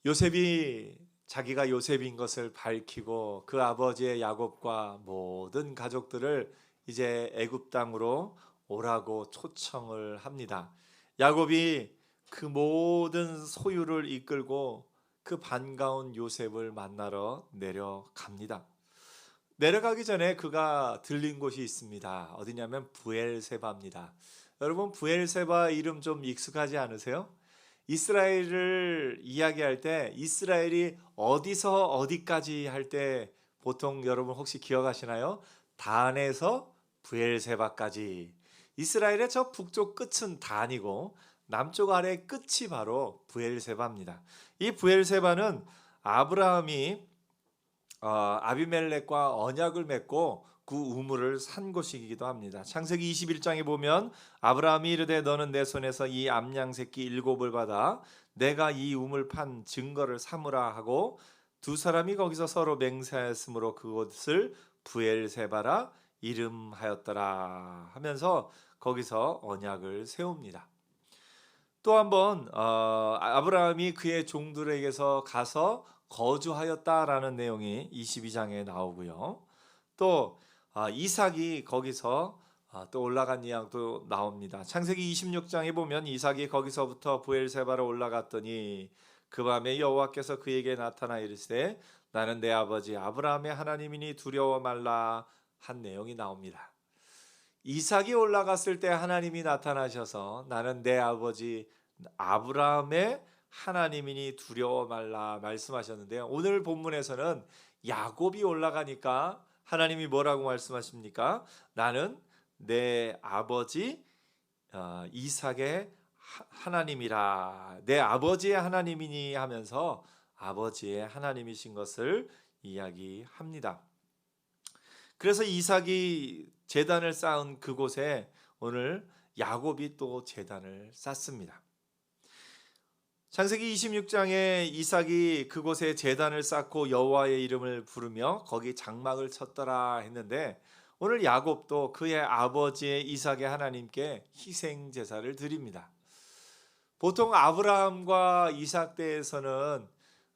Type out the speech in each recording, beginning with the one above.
요셉이 자기가 요셉인 것을 밝히고 그 아버지의 야곱과 모든 가족들을 이제 애굽 땅으로 오라고 초청을 합니다. 야곱이 그 모든 소유를 이끌고 그 반가운 요셉을 만나러 내려갑니다. 내려가기 전에 그가 들린 곳이 있습니다. 어디냐면 부엘세바입니다. 여러분, 부엘세바 이름 좀 익숙하지 않으세요? 이스라엘을 이야기할 때 이스라엘이 어디서 어디까지 할 때 보통 여러분 혹시 기억하시나요? 단에서 부엘세바까지. 이스라엘의 저 북쪽 끝은 단이고 남쪽 아래 끝이 바로 부엘세바입니다. 이 부엘세바는 아브라함이 아비멜렉과 언약을 맺고 그 우물을 산 곳이기도 합니다. 창세기 21장에 보면 아브라함이 이르되 너는 내 손에서 이 암양 새끼 7을 받아 내가 이 우물 판 증거를 삼으라 하고 두 사람이 거기서 서로 맹세하였으므로 그곳을 부엘세바라 이름하였더라 하면서 거기서 언약을 세웁니다. 또 한번 아브라함이 그의 종들에게서 가서 거주하였다라는 내용이 22장에 나오고요. 또 이삭이 거기서 또 올라간 이야기도 나옵니다. 창세기 26장에 보면 이삭이 거기서부터 부엘세바로 올라갔더니 그 밤에 여호와께서 그에게 나타나 이르시되 나는 내 아버지 아브라함의 하나님이니 두려워 말라 한 내용이 나옵니다. 이삭이 올라갔을 때 하나님이 나타나셔서 나는 내 아버지 아브라함의 하나님이니 두려워 말라 말씀하셨는데요. 오늘 본문에서는 야곱이 올라가니까 하나님이 뭐라고 말씀하십니까? 나는 내 아버지 이삭의 하나님이라, 내 아버지의 하나님이니 하면서 아버지의 하나님이신 것을 이야기합니다. 그래서 이삭이 제단을 쌓은 그곳에 오늘 야곱이 또 제단을 쌓습니다. 창세기 26장에 이삭이 그곳에 제단을 쌓고 여호와의 이름을 부르며 거기 장막을 쳤더라 했는데 오늘 야곱도 그의 아버지의 이삭의 하나님께 희생 제사를 드립니다. 보통 아브라함과 이삭 때에서는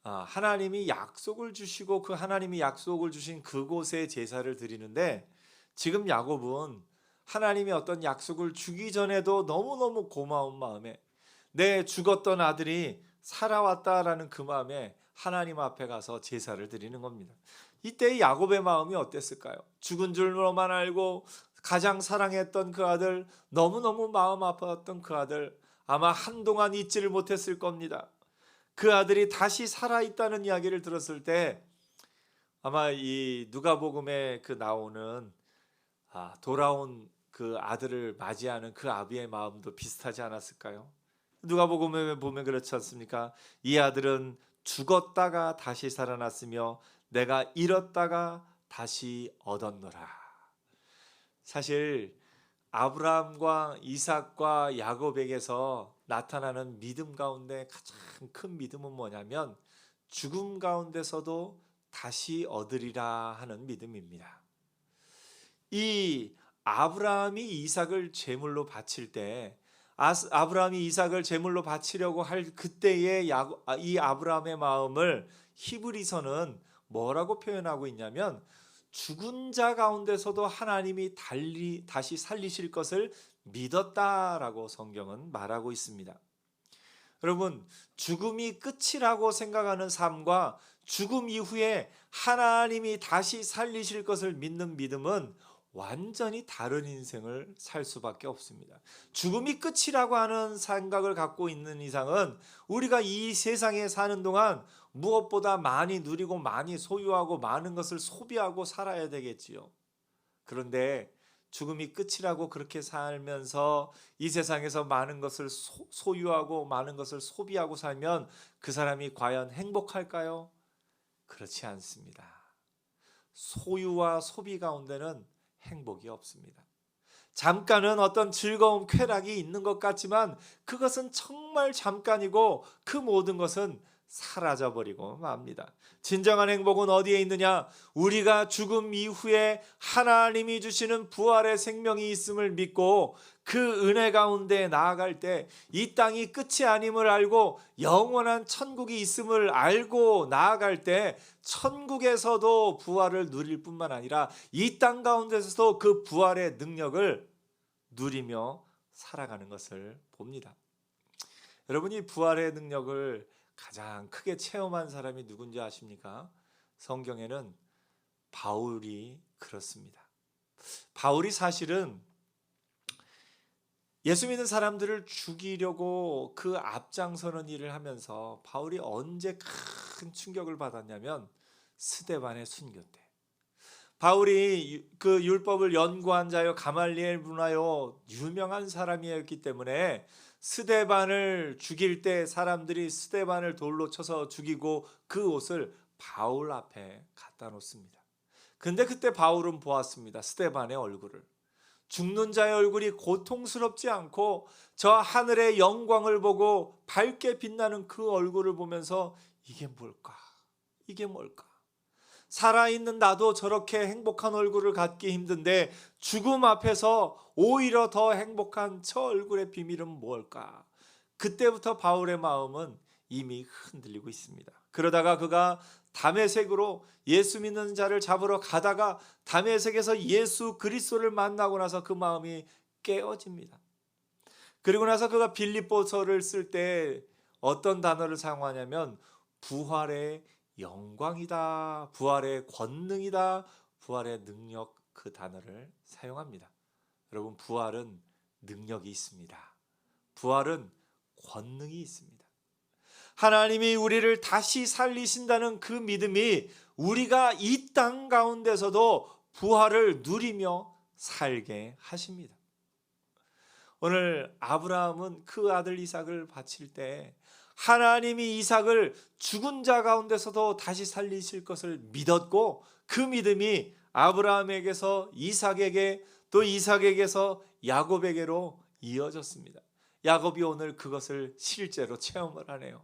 하나님이 약속을 주시고 그 하나님이 약속을 주신 그곳에 제사를 드리는데 지금 야곱은 하나님이 어떤 약속을 주기 전에도 너무너무 고마운 마음에 내 죽었던 아들이 살아왔다라는 그 마음에 하나님 앞에 가서 제사를 드리는 겁니다. 이때 야곱의 마음이 어땠을까요? 죽은 줄로만 알고 가장 사랑했던 그 아들, 너무너무 마음 아팠던 그 아들, 아마 한동안 잊지를 못했을 겁니다. 그 아들이 다시 살아있다는 이야기를 들었을 때 아마 이 누가복음에 그 나오는 돌아온 그 아들을 맞이하는 그 아비의 마음도 비슷하지 않았을까요? 누가복음에 보면 그렇지 않습니까? 이 아들은 죽었다가 다시 살아났으며 내가 잃었다가 다시 얻었노라. 사실 아브라함과 이삭과 야곱에게서 나타나는 믿음 가운데 가장 큰 믿음은 뭐냐면 죽음 가운데서도 다시 얻으리라 하는 믿음입니다. 이 아브라함이 이삭을 제물로 바칠 때 아브라함이 이삭을 제물로 바치려고 할 그때의 이 아브라함의 마음을 히브리서는 뭐라고 표현하고 있냐면 죽은 자 가운데서도 하나님이 다시 살리실 것을 믿었다라고 성경은 말하고 있습니다. 여러분, 죽음이 끝이라고 생각하는 삶과 죽음 이후에 하나님이 다시 살리실 것을 믿는 믿음은 완전히 다른 인생을 살 수밖에 없습니다. 죽음이 끝이라고 하는 생각을 갖고 있는 이상은 우리가 이 세상에 사는 동안 무엇보다 많이 누리고 많이 소유하고 많은 것을 소비하고 살아야 되겠지요. 그런데 죽음이 끝이라고 그렇게 살면서 이 세상에서 많은 것을 소유하고 많은 것을 소비하고 살면 그 사람이 과연 행복할까요? 그렇지 않습니다. 소유와 소비 가운데는 행복이 없습니다. 잠깐은 어떤 즐거움, 쾌락이 있는 것 같지만 그것은 정말 잠깐이고 그 모든 것은 사라져 버리고 맙니다. 진정한 행복은 어디에 있느냐? 우리가 죽음 이후에 하나님이 주시는 부활의 생명이 있음을 믿고 그 은혜 가운데 나아갈 때 이 땅이 끝이 아님을 알고 영원한 천국이 있음을 알고 나아갈 때 천국에서도 부활을 누릴 뿐만 아니라 이 땅 가운데서도 그 부활의 능력을 누리며 살아가는 것을 봅니다. 여러분이 부활의 능력을 가장 크게 체험한 사람이 누군지 아십니까? 성경에는 바울이 그렇습니다. 바울이 사실은 예수 믿는 사람들을 죽이려고 그 앞장서는 일을 하면서 바울이 언제 큰 충격을 받았냐면 스데반의 순교 때. 바울이 그 율법을 연구한 자요 가말리엘 문화요 유명한 사람이었기 때문에 스데반을 죽일 때 사람들이 스데반을 돌로 쳐서 죽이고 그 옷을 바울 앞에 갖다 놓습니다. 근데 그때 바울은 보았습니다. 스데반의 얼굴을. 죽는 자의 얼굴이 고통스럽지 않고 저 하늘의 영광을 보고 밝게 빛나는 그 얼굴을 보면서 이게 뭘까? 이게 뭘까? 살아있는 나도 저렇게 행복한 얼굴을 갖기 힘든데 죽음 앞에서 오히려 더 행복한 저 얼굴의 비밀은 뭘까? 그때부터 바울의 마음은 이미 흔들리고 있습니다. 그러다가 그가 다메섹으로 예수 믿는 자를 잡으러 가다가 다메섹에서 예수 그리스도를 만나고 나서 그 마음이 깨어집니다. 그리고 나서 그가 빌립보서를 쓸 때 어떤 단어를 사용하냐면 부활의 영광이다, 부활의 권능이다, 부활의 능력, 그 단어를 사용합니다. 여러분, 부활은 능력이 있습니다. 부활은 권능이 있습니다. 하나님이 우리를 다시 살리신다는 그 믿음이 우리가 이 땅 가운데서도 부활을 누리며 살게 하십니다. 오늘 아브라함은 그 아들 이삭을 바칠 때 하나님이 이삭을 죽은 자 가운데서도 다시 살리실 것을 믿었고 그 믿음이 아브라함에게서 이삭에게 또 이삭에게서 야곱에게로 이어졌습니다. 야곱이 오늘 그것을 실제로 체험을 하네요.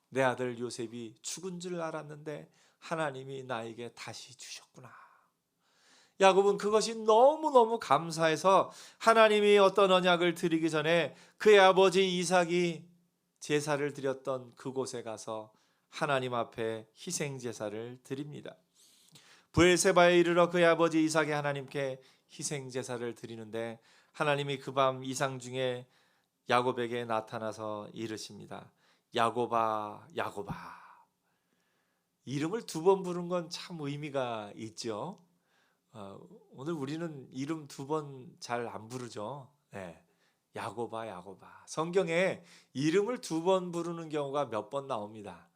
내 아들 요셉이 죽은 줄 알았는데 하나님이 나에게 다시 주셨구나. 야곱은 그것이 너무너무 감사해서 하나님이 어떤 언약을 드리기 전에 그의 아버지 이삭이 제사를 드렸던 그곳에 가서 하나님 앞에 희생 제사를 드립니다. 브엘세바에 이르러 그의 아버지 이삭이 하나님께 희생 제사를 드리는데 하나님이 그 밤 이상 중에 야곱에게 나타나서 이르십니다. 야곱아, 야곱아. 이름을 두 번 부른 건 참 의미가 있죠. 오늘 우리는 이름 두 번 잘 안 부르죠. 네. 야곱아, 야곱아. 성경에 이름을 두 번 부르는 경우가 몇 번 나옵니다.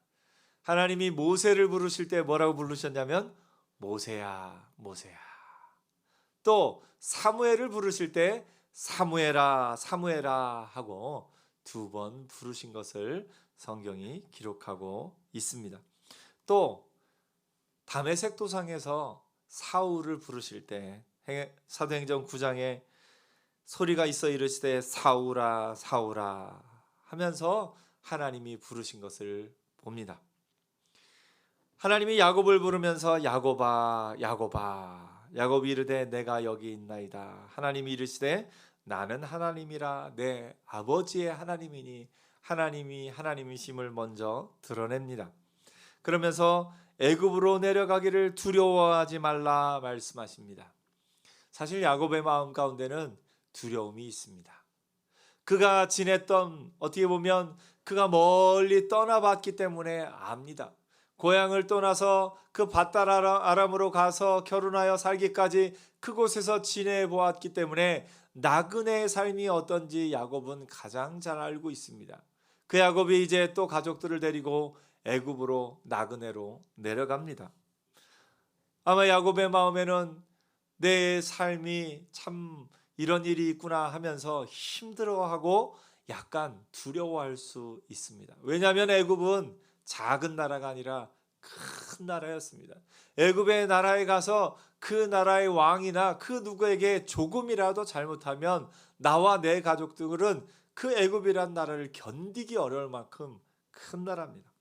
하나님이 모세를 부르실 때 뭐라고 부르셨냐면 모세야, 모세야. 또 사무엘을 부르실 때 사무엘아, 사무엘아 하고 두 번 부르신 것을 성경이 기록하고 있습니다. 또 다메섹 도상에서 사울을 부르실 때 사도행전 9장에 소리가 있어 이르시되 사울아 사울아 하면서 하나님이 부르신 것을 봅니다. 하나님이 야곱을 부르면서 야곱아 야곱아 야곱이 이르되 내가 여기 있나이다. 하나님이 이르시되 나는 하나님이라 내 아버지의 하나님이니 하나님이 하나님이심을 먼저 드러냅니다. 그러면서 애굽으로 내려가기를 두려워하지 말라 말씀하십니다. 사실 야곱의 마음 가운데는 두려움이 있습니다. 그가 지냈던 어떻게 보면 그가 멀리 떠나봤기 때문에 압니다. 고향을 떠나서 그 밧달 아람으로 가서 결혼하여 살기까지 그곳에서 지내보았기 때문에 나그네의 삶이 어떤지 야곱은 가장 잘 알고 있습니다. 그 야곱이 이제 또 가족들을 데리고 애굽으로 나그네로 내려갑니다. 아마 야곱의 마음에는 내 삶이 참 이런 일이 있구나 하면서 힘들어하고 약간 두려워할 수 있습니다. 왜냐하면 애굽은 작은 나라가 아니라 큰 나라였습니다. 애굽의 나라에 가서 그 나라의 왕이나 그 누구에게 조금이라도 잘못하면 나와 내 가족들은 그 애굽이란 나라를 견디기 어려울 만큼 큰 나라입니다.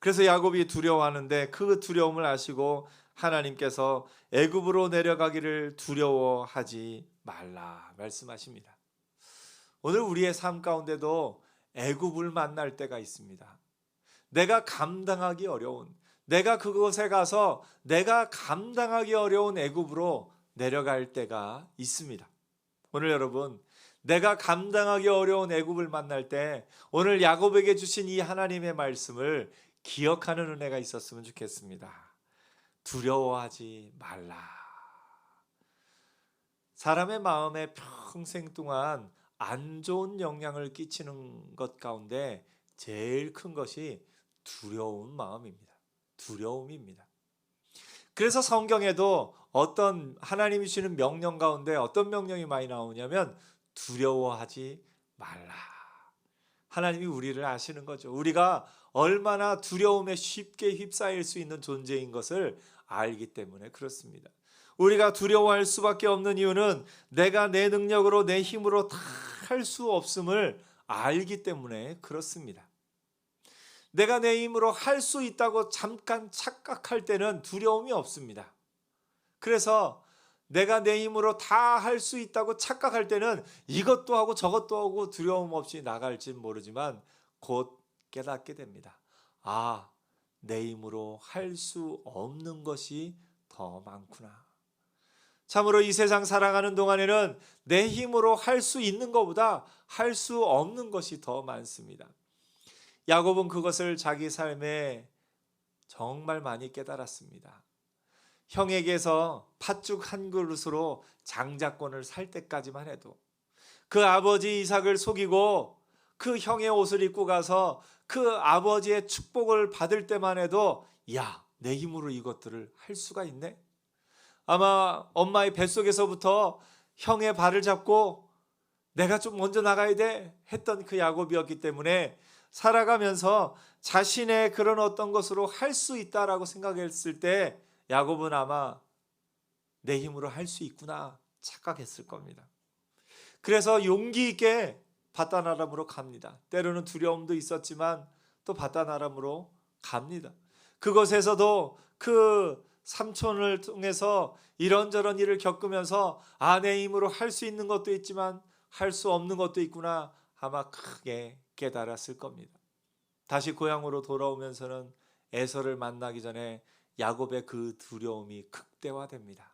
그래서 야곱이 두려워하는데 그 두려움을 아시고 하나님께서 애굽으로 내려가기를 두려워하지 말라 말씀하십니다. 오늘 우리의 삶 가운데도 애굽을 만날 때가 있습니다. 내가 감당하기 어려운, 내가 그곳에 가서 내가 감당하기 어려운 애굽으로 내려갈 때가 있습니다. 오늘 여러분, 내가 감당하기 어려운 애굽을 만날 때 오늘 야곱에게 주신 이 하나님의 말씀을 기억하는 은혜가 있었으면 좋겠습니다. 두려워하지 말라. 사람의 마음에 평생 동안 안 좋은 영향을 끼치는 것 가운데 제일 큰 것이 두려운 마음입니다. 두려움입니다. 그래서 성경에도 어떤 하나님이 주시는 명령 가운데 어떤 명령이 많이 나오냐면 두려워하지 말라. 하나님이 우리를 아시는 거죠. 우리가 얼마나 두려움에 쉽게 휩싸일 수 있는 존재인 것을 알기 때문에 그렇습니다. 우리가 두려워할 수밖에 없는 이유는 내가 내 능력으로 내 힘으로 다 할 수 없음을 알기 때문에 그렇습니다. 내가 내 힘으로 할 수 있다고 잠깐 착각할 때는 두려움이 없습니다. 그래서 내가 내 힘으로 다 할 수 있다고 착각할 때는 이것도 하고 저것도 하고 두려움 없이 나갈지 모르지만 곧 깨닫게 됩니다. 아, 내 힘으로 할 수 없는 것이 더 많구나. 참으로 이 세상 살아가는 동안에는 내 힘으로 할 수 있는 것보다 할 수 없는 것이 더 많습니다. 야곱은 그것을 자기 삶에 정말 많이 깨달았습니다. 형에게서 팥죽 한 그릇으로 장자권을 살 때까지만 해도 그 아버지 이삭을 속이고 그 형의 옷을 입고 가서 그 아버지의 축복을 받을 때만 해도 야, 내 힘으로 이것들을 할 수가 있네? 아마 엄마의 뱃속에서부터 형의 발을 잡고 내가 좀 먼저 나가야 돼 했던 그 야곱이었기 때문에 살아가면서 자신의 그런 어떤 것으로 할 수 있다라고 생각했을 때 야곱은 아마 내 힘으로 할 수 있구나 착각했을 겁니다. 그래서 용기 있게 바다나람으로 갑니다. 때로는 두려움도 있었지만 또 바다나람으로 갑니다. 그곳에서도 그 삼촌을 통해서 이런저런 일을 겪으면서 내 힘으로 할 수 있는 것도 있지만 할 수 없는 것도 있구나 아마 크게 깨달았을 겁니다. 다시 고향으로 돌아오면서는 에서를 만나기 전에 야곱의 그 두려움이 극대화됩니다.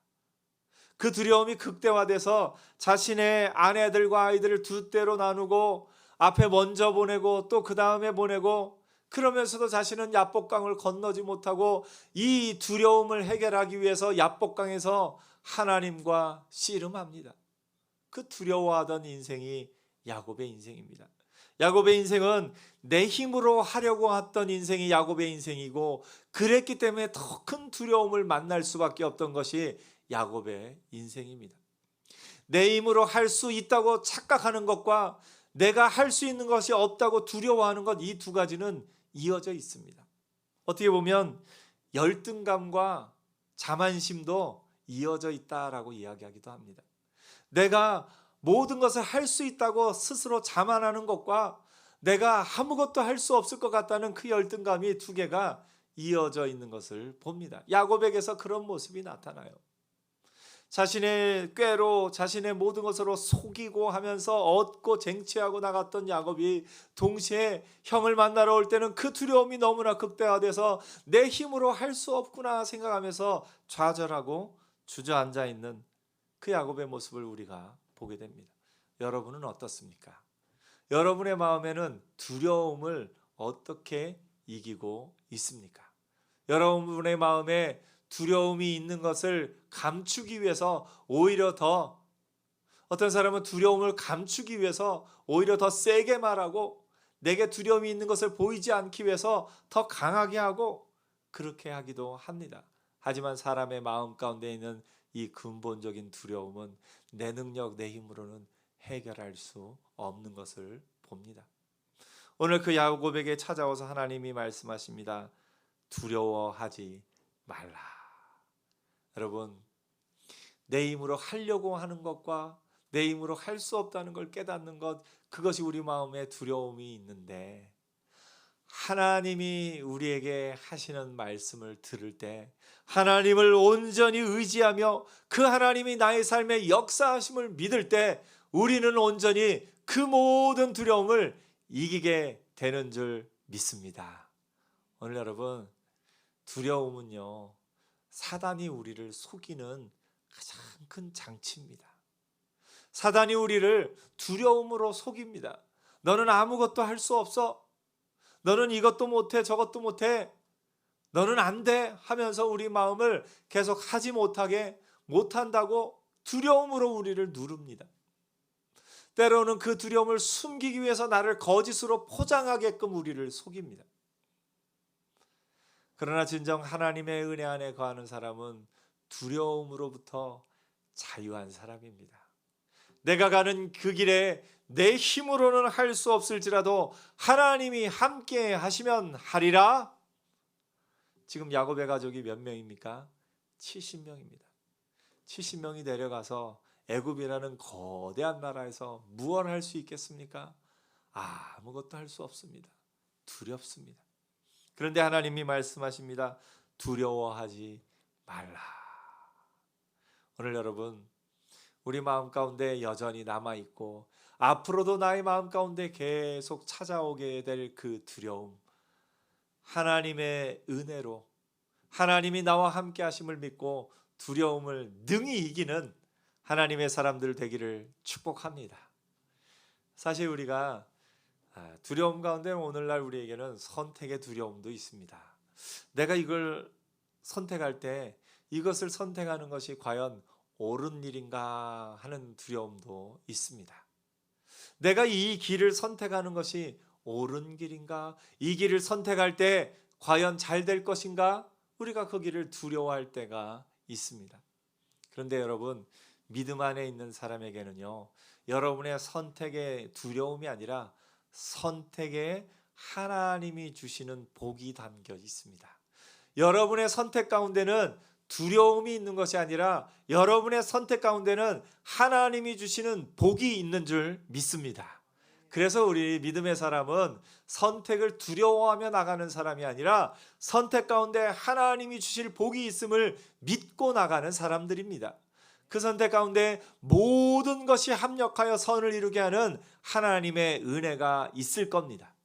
그 두려움이 극대화돼서 자신의 아내들과 아이들을 두 때로 나누고 앞에 먼저 보내고 또 그 다음에 보내고 그러면서도 자신은 야복강을 건너지 못하고 이 두려움을 해결하기 위해서 야복강에서 하나님과 씨름합니다. 그 두려워하던 인생이 야곱의 인생입니다. 야곱의 인생은 내 힘으로 하려고 했던 인생이 야곱의 인생이고 그랬기 때문에 더 큰 두려움을 만날 수밖에 없던 것이 야곱의 인생입니다. 내 힘으로 할 수 있다고 착각하는 것과 내가 할 수 있는 것이 없다고 두려워하는 것, 이 두 가지는 이어져 있습니다. 어떻게 보면 열등감과 자만심도 이어져 있다라고 이야기하기도 합니다. 내가 모든 것을 할 수 있다고 스스로 자만하는 것과 내가 아무것도 할 수 없을 것 같다는 그 열등감이 두 개가 이어져 있는 것을 봅니다. 야곱에게서 그런 모습이 나타나요. 자신의 꾀로 자신의 모든 것으로 속이고 하면서 얻고 쟁취하고 나갔던 야곱이 동시에 형을 만나러 올 때는 그 두려움이 너무나 극대화돼서 내 힘으로 할 수 없구나 생각하면서 좌절하고 주저앉아 있는 그 야곱의 모습을 우리가 보게 됩니다. 여러분은 어떻습니까? 여러분의 마음에는 두려움을 어떻게 이기고 있습니까? 여러분의 마음에 두려움이 있는 것을 감추기 위해서 오히려 더, 어떤 사람은 두려움을 감추기 위해서 오히려 더 세게 말하고 내게 두려움이 있는 것을 보이지 않기 위해서 더 강하게 하고 그렇게 하기도 합니다. 하지만 사람의 마음 가운데 있는 이 근본적인 두려움은 내 능력, 내 힘으로는 해결할 수 없는 것을 봅니다. 오늘 그 야곱에게 찾아와서 하나님이 말씀하십니다. 두려워하지 말라. 여러분, 내 힘으로 하려고 하는 것과 내 힘으로 할 수 없다는 걸 깨닫는 것, 그것이 우리 마음에 두려움이 있는데 하나님이 우리에게 하시는 말씀을 들을 때 하나님을 온전히 의지하며 그 하나님이 나의 삶에 역사하심을 믿을 때 우리는 온전히 그 모든 두려움을 이기게 되는 줄 믿습니다. 오늘 여러분, 두려움은요, 사단이 우리를 속이는 가장 큰 장치입니다. 사단이 우리를 두려움으로 속입니다. 너는 아무것도 할 수 없어. 너는 이것도 못해, 저것도 못해. 너는 안 돼 하면서 우리 마음을 계속 하지 못하게, 못한다고 두려움으로 우리를 누릅니다. 때로는 그 두려움을 숨기기 위해서 나를 거짓으로 포장하게끔 우리를 속입니다. 그러나 진정 하나님의 은혜 안에 거하는 사람은 두려움으로부터 자유한 사람입니다. 내가 가는 그 길에 내 힘으로는 할 수 없을지라도 하나님이 함께 하시면 하리라. 지금 야곱의 가족이 몇 명입니까? 70명입니다. 70명이 내려가서 애굽이라는 거대한 나라에서 무엇을 할 수 있겠습니까? 아무것도 할 수 없습니다. 두렵습니다. 그런데 하나님이 말씀하십니다. 두려워하지 말라. 오늘 여러분, 우리 마음 가운데 여전히 남아있고 앞으로도 나의 마음 가운데 계속 찾아오게 될 그 두려움, 하나님의 은혜로 하나님이 나와 함께 하심을 믿고 두려움을 능히 이기는 하나님의 사람들 되기를 축복합니다. 사실 우리가 두려움 가운데 오늘날 우리에게는 선택의 두려움도 있습니다. 내가 이걸 선택할 때 이것을 선택하는 것이 과연 옳은 일인가 하는 두려움도 있습니다. 내가 이 길을 선택하는 것이 옳은 길인가? 이 길을 선택할 때 과연 잘 될 것인가? 우리가 그 길을 두려워할 때가 있습니다. 그런데 여러분, 믿음 안에 있는 사람에게는요, 여러분의 선택의 두려움이 아니라 선택에 하나님이 주시는 복이 담겨 있습니다. 여러분의 선택 가운데는 두려움이 있는 것이 아니라 여러분의 선택 가운데는 하나님이 주시는 복이 있는 줄 믿습니다. 그래서 우리 믿음의 사람은 선택을 두려워하며 나가는 사람이 아니라 선택 가운데 하나님이 주실 복이 있음을 믿고 나가는 사람들입니다. 그 선택 가운데 모든 것이 합력하여 선을 이루게 하는 하나님의 은혜가 있을 겁니다.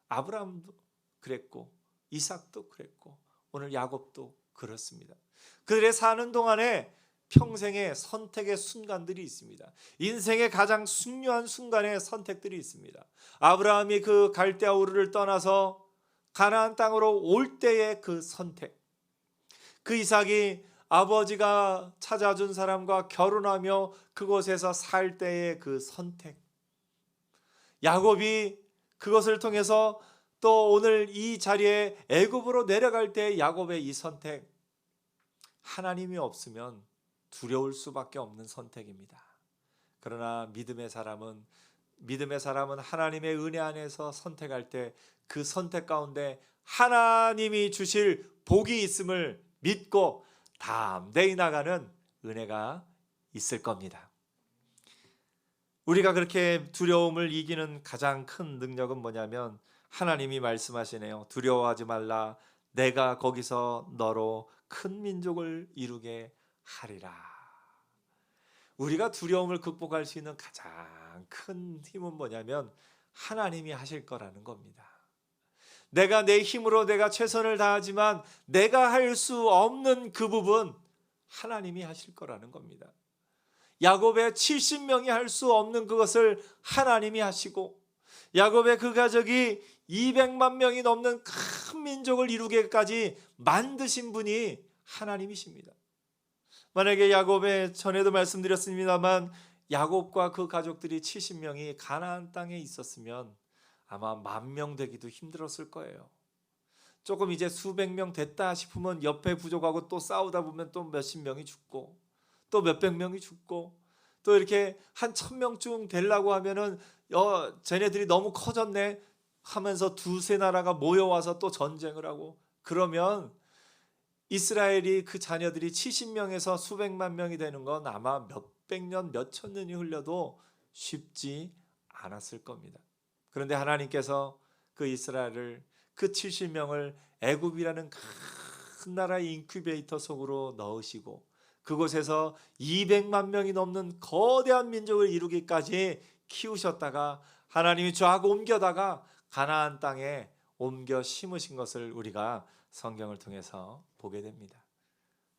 아브라함도 그랬고 이삭도 그랬고 오늘 야곱도 그렇습니다. 그들의 사는 동안에 평생의 선택의 순간들이 있습니다. 인생의 가장 중요한 순간의 선택들이 있습니다. 아브라함이 그 갈대아 우르를 떠나서 가나안 땅으로 올 때의 그 선택, 그 이삭이 아버지가 찾아준 사람과 결혼하며 그곳에서 살 때의 그 선택, 야곱이 그것을 통해서 또 오늘 이 자리에 애굽으로 내려갈 때 야곱의 이 선택, 하나님이 없으면 두려울 수밖에 없는 선택입니다. 그러나 믿음의 사람은 하나님의 은혜 안에서 선택할 때 그 선택 가운데 하나님이 주실 복이 있음을 믿고 담대히 나가는 은혜가 있을 겁니다. 우리가 그렇게 두려움을 이기는 가장 큰 능력은 뭐냐면 하나님이 말씀하시네요. 두려워하지 말라. 내가 거기서 너로 큰 민족을 이루게 하리라. 우리가 두려움을 극복할 수 있는 가장 큰 힘은 뭐냐면 하나님이 하실 거라는 겁니다. 내가 내 힘으로 내가 최선을 다하지만 내가 할 수 없는 그 부분 하나님이 하실 거라는 겁니다. 야곱의 70명이 할 수 없는 그것을 하나님이 하시고 야곱의 그 가족이 200만 명이 넘는 큰 민족을 이루기까지 만드신 분이 하나님이십니다. 만약에 야곱의 전에도 말씀드렸습니다만 야곱과 그 가족들이 70명이 가나안 땅에 있었으면 아마 10,000명 되기도 힘들었을 거예요. 조금 이제 수백 명 됐다 싶으면 옆에 부족하고 또 싸우다 보면 또 몇십 명이 죽고 또 몇백 명이 죽고 또 이렇게 한 1,000명쯤 되려고 하면은 쟤네들이 너무 커졌네 하면서 두세 나라가 모여와서 또 전쟁을 하고 그러면 이스라엘이 그 자녀들이 70명에서 수백만 명이 되는 건 아마 몇백 년, 몇천 년이 흘려도 쉽지 않았을 겁니다. 그런데 하나님께서 그 이스라엘을, 그 70명을 애굽이라는 큰 나라의 인큐베이터 속으로 넣으시고 그곳에서 200만 명이 넘는 거대한 민족을 이루기까지 키우셨다가 하나님이 쫙 옮겨다가 가나안 땅에 옮겨 심으신 것을 우리가 성경을 통해서 보게 됩니다.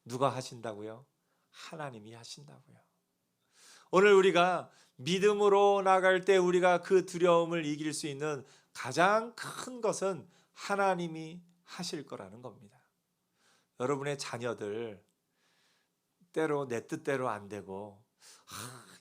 누가 하신다고요? 하나님이 하신다고요. 오늘 우리가 믿음으로 나갈 때 우리가 그 두려움을 이길 수 있는 가장 큰 것은 하나님이 하실 거라는 겁니다. 여러분의 자녀들 때로 내 뜻대로 안 되고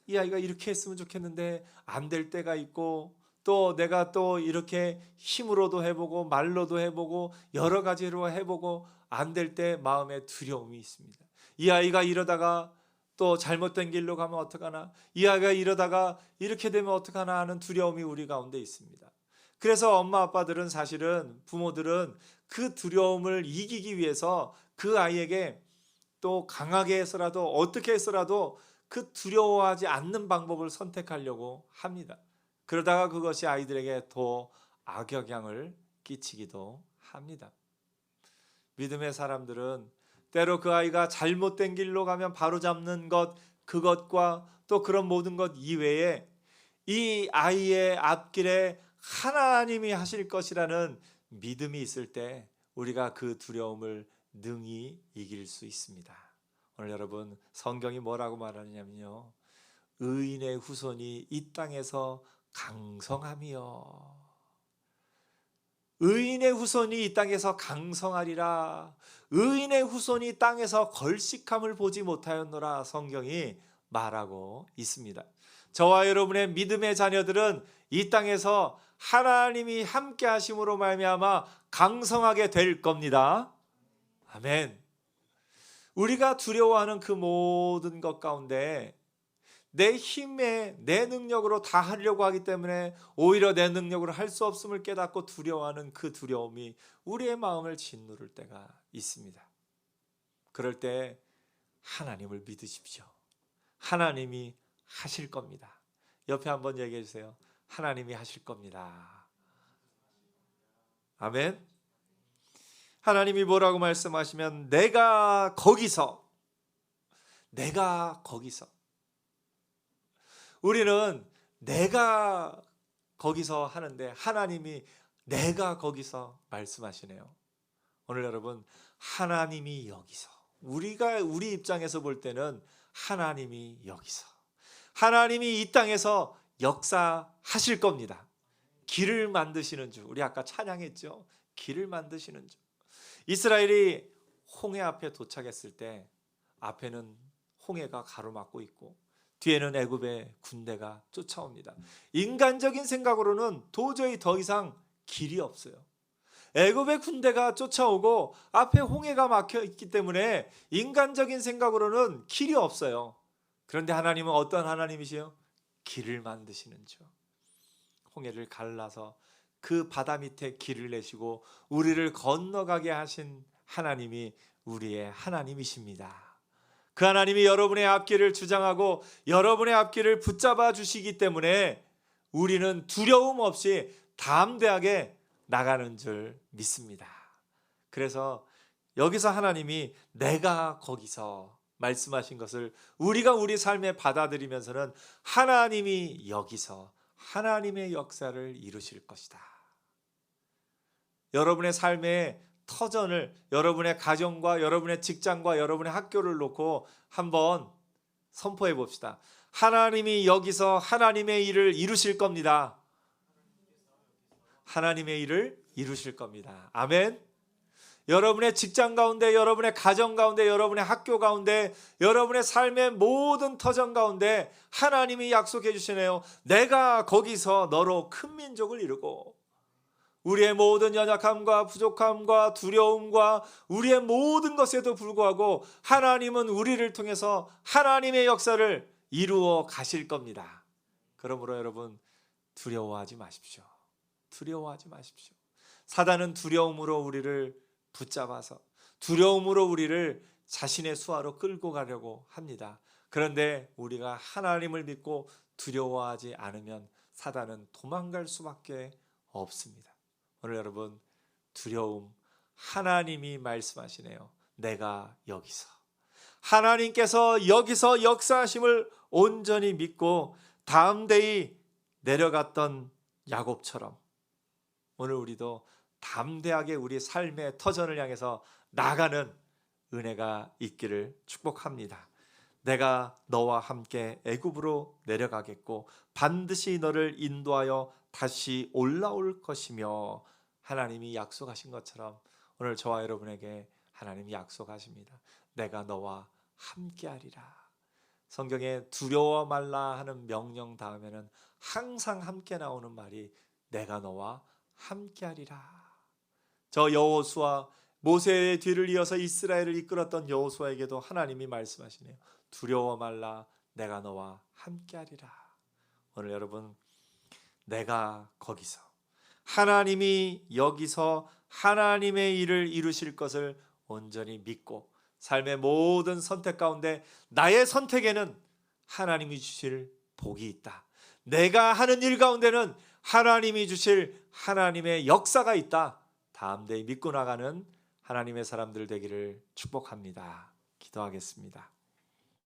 이 아이가 이렇게 했으면 좋겠는데 안 될 때가 있고 또 내가 또 이렇게 힘으로도 해보고 말로도 해보고 여러 가지로 해보고 안 될 때 마음에 두려움이 있습니다. 이 아이가 이러다가 또 잘못된 길로 가면 어떡하나, 이 아이가 이러다가 이렇게 되면 어떡하나 하는 두려움이 우리 가운데 있습니다. 그래서 엄마 아빠들은 사실은 부모들은 그 두려움을 이기기 위해서 그 아이에게 또 강하게 해서라도 어떻게 해서라도 그 두려워하지 않는 방법을 선택하려고 합니다. 그러다가 그것이 아이들에게 더 악영향을 끼치기도 합니다. 믿음의 사람들은 때로 그 아이가 잘못된 길로 가면 바로잡는 것, 그것과 또 그런 모든 것 이외에 이 아이의 앞길에 하나님이 하실 것이라는 믿음이 있을 때 우리가 그 두려움을 능히 이길 수 있습니다. 오늘 여러분 성경이 뭐라고 말하느냐면요, 의인의 후손이 이 땅에서 강성하며, 의인의 후손이 이 땅에서 강성하리라. 의인의 후손이 땅에서 걸식함을 보지 못하였노라. 성경이 말하고 있습니다. 저와 여러분의 믿음의 자녀들은 이 땅에서 하나님이 함께 하심으로 말미암아 강성하게 될 겁니다. 아멘. 우리가 두려워하는 그 모든 것 가운데 내 힘에 내 능력으로 다 하려고 하기 때문에 오히려 내 능력으로 할 수 없음을 깨닫고 두려워하는 그 두려움이 우리의 마음을 짓누를 때가 있습니다. 그럴 때 하나님을 믿으십시오. 하나님이 하실 겁니다. 옆에 한번 얘기해 주세요. 하나님이 하실 겁니다. 아멘. 하나님이 뭐라고 말씀하시면 내가 거기서 우리는 내가 거기서 하는데 하나님이 내가 거기서 말씀하시네요. 오늘 여러분 하나님이 여기서, 우리 입장에서 볼 때는 하나님이 여기서, 하나님이 이 땅에서 역사하실 겁니다. 길을 만드시는 주, 우리 아까 찬양했죠. 길을 만드시는 주. 이스라엘이 홍해 앞에 도착했을 때 앞에는 홍해가 가로막고 있고 뒤에는 애굽의 군대가 쫓아옵니다. 인간적인 생각으로는 도저히 더 이상 길이 없어요. 애굽의 군대가 쫓아오고 앞에 홍해가 막혀 있기 때문에 인간적인 생각으로는 길이 없어요. 그런데 하나님은 어떤 하나님이시요? 길을 만드시는 주. 홍해를 갈라서 그 바다 밑에 길을 내시고 우리를 건너가게 하신 하나님이 우리의 하나님이십니다. 그 하나님이 여러분의 앞길을 주장하고 여러분의 앞길을 붙잡아 주시기 때문에 우리는 두려움 없이 담대하게 나가는 줄 믿습니다. 그래서 여기서 하나님이 내가 거기서 말씀하신 것을 우리가 우리 삶에 받아들이면서는 하나님이 여기서 하나님의 역사를 이루실 것이다. 여러분의 삶의 터전을, 여러분의 가정과 여러분의 직장과 여러분의 학교를 놓고 한번 선포해 봅시다. 하나님이 여기서 하나님의 일을 이루실 겁니다. 하나님의 일을 이루실 겁니다. 아멘. 여러분의 직장 가운데, 여러분의 가정 가운데, 여러분의 학교 가운데, 여러분의 삶의 모든 터전 가운데 하나님이 약속해 주시네요. 내가 거기서 너로 큰 민족을 이루고 우리의 모든 연약함과 부족함과 두려움과 우리의 모든 것에도 불구하고 하나님은 우리를 통해서 하나님의 역사를 이루어 가실 겁니다. 그러므로 여러분 두려워하지 마십시오. 두려워하지 마십시오. 사단은 두려움으로 우리를 붙잡아서 두려움으로 우리를 자신의 수하로 끌고 가려고 합니다. 그런데 우리가 하나님을 믿고 두려워하지 않으면 사단은 도망갈 수밖에 없습니다. 오늘 여러분 두려움, 하나님이 말씀하시네요. 내가 여기서, 하나님께서 여기서 역사하심을 온전히 믿고 다음 데이 내려갔던 야곱처럼 오늘 우리도 담대하게 우리 삶의 터전을 향해서 나가는 은혜가 있기를 축복합니다. 내가 너와 함께 애굽으로 내려가겠고 반드시 너를 인도하여 다시 올라올 것이며, 하나님이 약속하신 것처럼 오늘 저와 여러분에게 하나님이 약속하십니다. 내가 너와 함께하리라. 성경에 두려워 말라 하는 명령 다음에는 항상 함께 나오는 말이 내가 너와 함께하리라. 저 여호수아, 모세의 뒤를 이어서 이스라엘을 이끌었던 여호수아에게도 하나님이 말씀하시네요. 두려워 말라, 내가 너와 함께하리라. 오늘 여러분, 내가 거기서, 하나님이 여기서 하나님의 일을 이루실 것을 온전히 믿고 삶의 모든 선택 가운데 나의 선택에는 하나님이 주실 복이 있다. 내가 하는 일 가운데는 하나님이 주실 하나님의 역사가 있다. 담대히 믿고 나가는 하나님의 사람들 되기를 축복합니다. 기도하겠습니다.